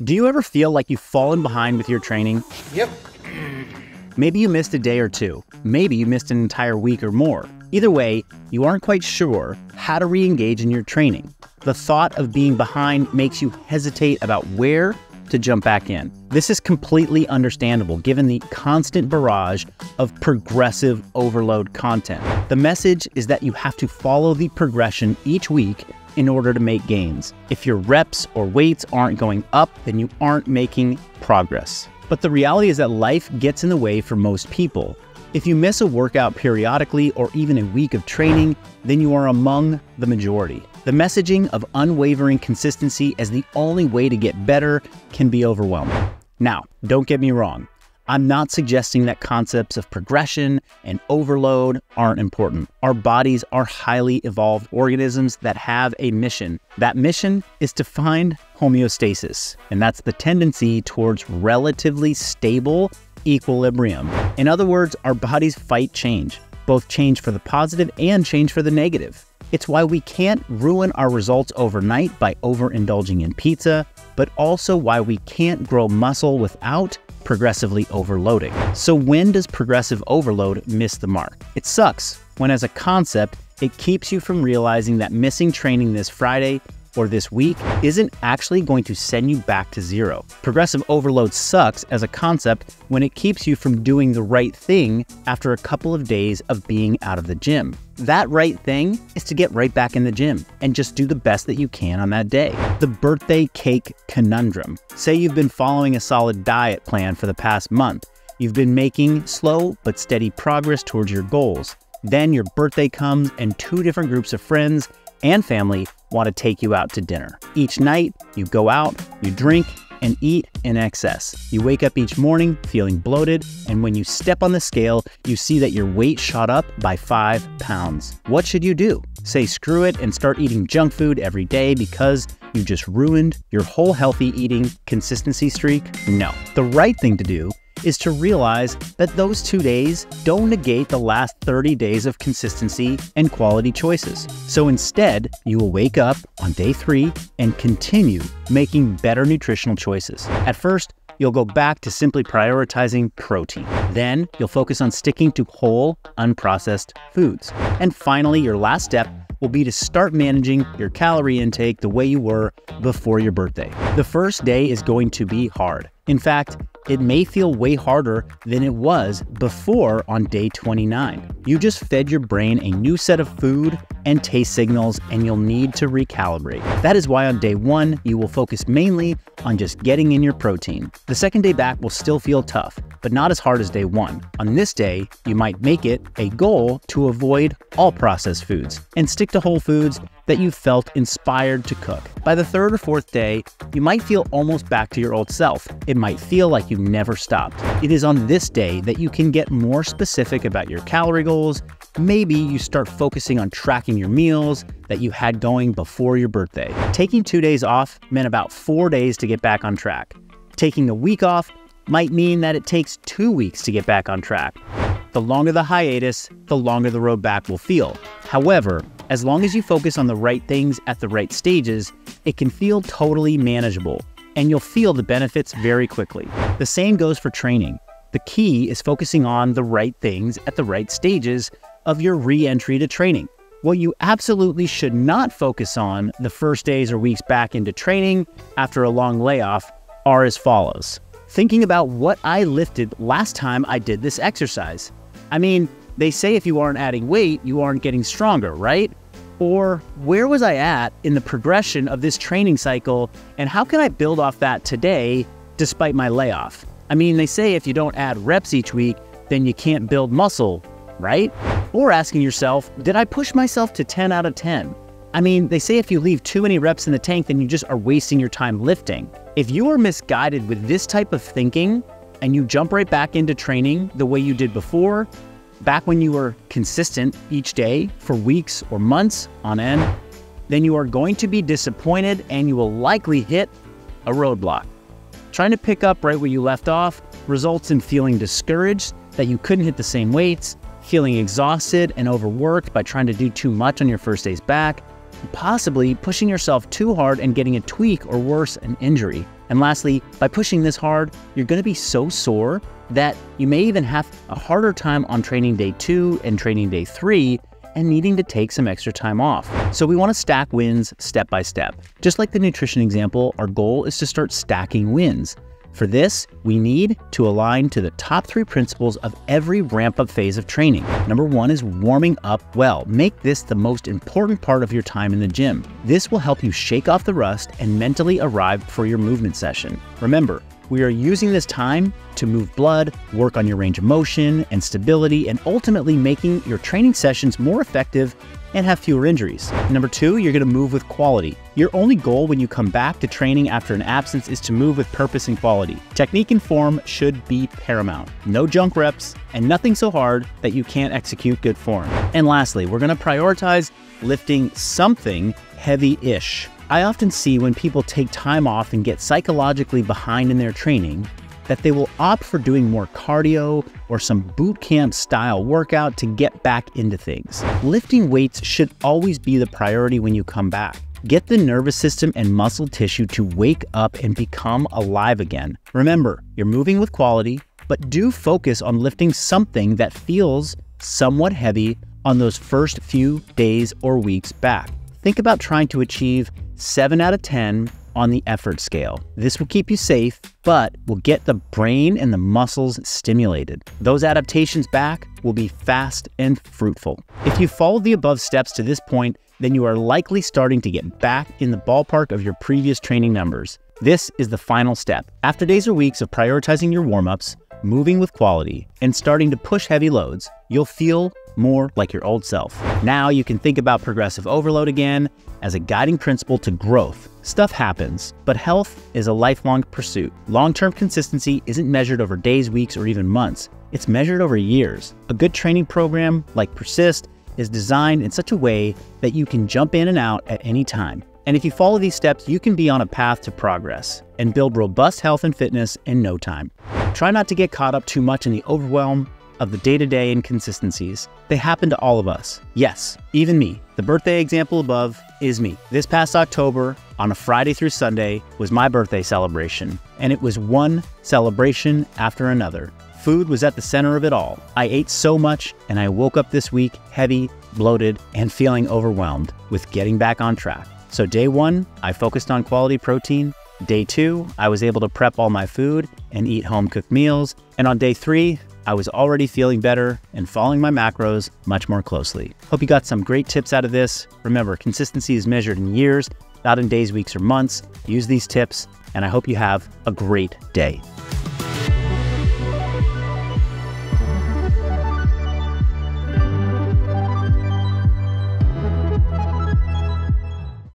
Do you ever feel like you've fallen behind with your training? Yep. Maybe you missed a day or two. Maybe you missed an entire week or more. Either way, you aren't quite sure how to re-engage in your training. The thought of being behind makes you hesitate about where to jump back in. This is completely understandable given the constant barrage of progressive overload content. The message is that you have to follow the progression each week in order to make gains. If your reps or weights aren't going up, then you aren't making progress. But the reality is that life gets in the way for most people. If you miss a workout periodically or even a week of training, then you are among the majority. The messaging of unwavering consistency as the only way to get better can be overwhelming. Now, don't get me wrong. I'm not suggesting that concepts of progression and overload aren't important. Our bodies are highly evolved organisms that have a mission. That mission is to find homeostasis, and that's the tendency towards relatively stable equilibrium. In other words, our bodies fight change, both change for the positive and change for the negative. It's why we can't ruin our results overnight by overindulging in pizza, but also why we can't grow muscle without progressively overloading. So when does progressive overload miss the mark? It sucks when, as a concept, it keeps you from realizing that missing training this Friday or this week isn't actually going to send you back to zero. Progressive overload sucks as a concept when it keeps you from doing the right thing after a couple of days of being out of the gym. That right thing is to get right back in the gym and just do the best that you can on that day. The birthday cake conundrum. Say you've been following a solid diet plan for the past month. You've been making slow but steady progress towards your goals. Then your birthday comes and two different groups of friends and family want to take you out to dinner. Each night, you go out, you drink, and eat in excess. You wake up each morning feeling bloated, and when you step on the scale, you see that your weight shot up by 5 pounds. What should you do? Say screw it and start eating junk food every day because you just ruined your whole healthy eating consistency streak? No. The right thing to do is to realize that those 2 days don't negate the last 30 days of consistency and quality choices. So instead, you will wake up on day 3 and continue making better nutritional choices. At first, you'll go back to simply prioritizing protein. Then you'll focus on sticking to whole, unprocessed foods. And finally, your last step will be to start managing your calorie intake the way you were before your birthday. The first day is going to be hard. In fact, it may feel way harder than it was before on day 29. You just fed your brain a new set of food and taste signals, and you'll need to recalibrate. That is why on day 1, you will focus mainly on just getting in your protein. The second day back will still feel tough, but not as hard as day 1. On this day, you might make it a goal to avoid all processed foods and stick to whole foods that you felt inspired to cook. By the 3rd or 4th day, you might feel almost back to your old self. It might feel like you never stopped. It is on this day that you can get more specific about your calorie goals. Maybe you start focusing on tracking your meals that you had going before your birthday. Taking 2 days off meant about 4 days to get back on track. Taking a week off might mean that it takes 2 weeks to get back on track. The longer the hiatus, the longer the road back will feel. However, as long as you focus on the right things at the right stages, it can feel totally manageable, and you'll feel the benefits very quickly. The same goes for training. The key is focusing on the right things at the right stages of your re-entry to training. What you absolutely should not focus on the first days or weeks back into training after a long layoff are as follows. Thinking about what I lifted last time I did this exercise. I mean, they say if you aren't adding weight, you aren't getting stronger, right? Or where was I at in the progression of this training cycle, and how can I build off that today despite my layoff? I mean, they say if you don't add reps each week, then you can't build muscle, right? Or asking yourself, did I push myself to 10 out of 10? I mean, they say if you leave too many reps in the tank, then you just are wasting your time lifting. If you are misguided with this type of thinking and you jump right back into training the way you did before, back when you were consistent each day for weeks or months on end, then you are going to be disappointed and you will likely hit a roadblock. Trying to pick up right where you left off results in feeling discouraged that you couldn't hit the same weights, feeling exhausted and overworked by trying to do too much on your first days back, possibly pushing yourself too hard and getting a tweak or worse, an injury. And lastly, by pushing this hard, you're going to be so sore that you may even have a harder time on training day 2 and training day 3 and needing to take some extra time off. So we want to stack wins step by step. Just like the nutrition example, our goal is to start stacking wins. For this, we need to align to the top 3 principles of every ramp-up phase of training. Number 1 is warming up well. Make this the most important part of your time in the gym. This will help you shake off the rust and mentally arrive for your movement session. Remember, we are using this time to move blood, work on your range of motion and stability, and ultimately making your training sessions more effective and have fewer injuries. Number 2, you're going to move with quality. Your only goal when you come back to training after an absence is to move with purpose and quality. Technique and form should be paramount. No junk reps and nothing so hard that you can't execute good form. And lastly, we're going to prioritize lifting something heavy-ish. I often see when people take time off and get psychologically behind in their training that they will opt for doing more cardio or some boot camp style workout to get back into things. Lifting weights should always be the priority when you come back. Get the nervous system and muscle tissue to wake up and become alive again. Remember, you're moving with quality, but do focus on lifting something that feels somewhat heavy on those first few days or weeks back. Think about trying to achieve 7 out of 10 on the effort scale. This will keep you safe, but will get the brain and the muscles stimulated. Those adaptations back will be fast and fruitful. If you followed the above steps to this point, then you are likely starting to get back in the ballpark of your previous training numbers. This is the final step. After days or weeks of prioritizing your warm-ups, moving with quality, and starting to push heavy loads, you'll feel more like your old self. Now you can think about progressive overload again as a guiding principle to growth. Stuff happens, but health is a lifelong pursuit. Long-term consistency isn't measured over days, weeks, or even months. It's measured over years. A good training program like Persist is designed in such a way that you can jump in and out at any time. And if you follow these steps, you can be on a path to progress and build robust health and fitness in no time. Try not to get caught up too much in the overwhelm of the day-to-day inconsistencies. They happen to all of us. Yes, even me. The birthday example above is me. This past October, on a Friday through Sunday, was my birthday celebration, and it was one celebration after another. Food was at the center of it all. I ate so much, and I woke up this week heavy, bloated, and feeling overwhelmed with getting back on track. So day 1, I focused on quality protein. Day 2, I was able to prep all my food and eat home-cooked meals. And on day 3, I was already feeling better and following my macros much more closely. Hope you got some great tips out of this. Remember, consistency is measured in years, not in days, weeks, or months. Use these tips, and I hope you have a great day.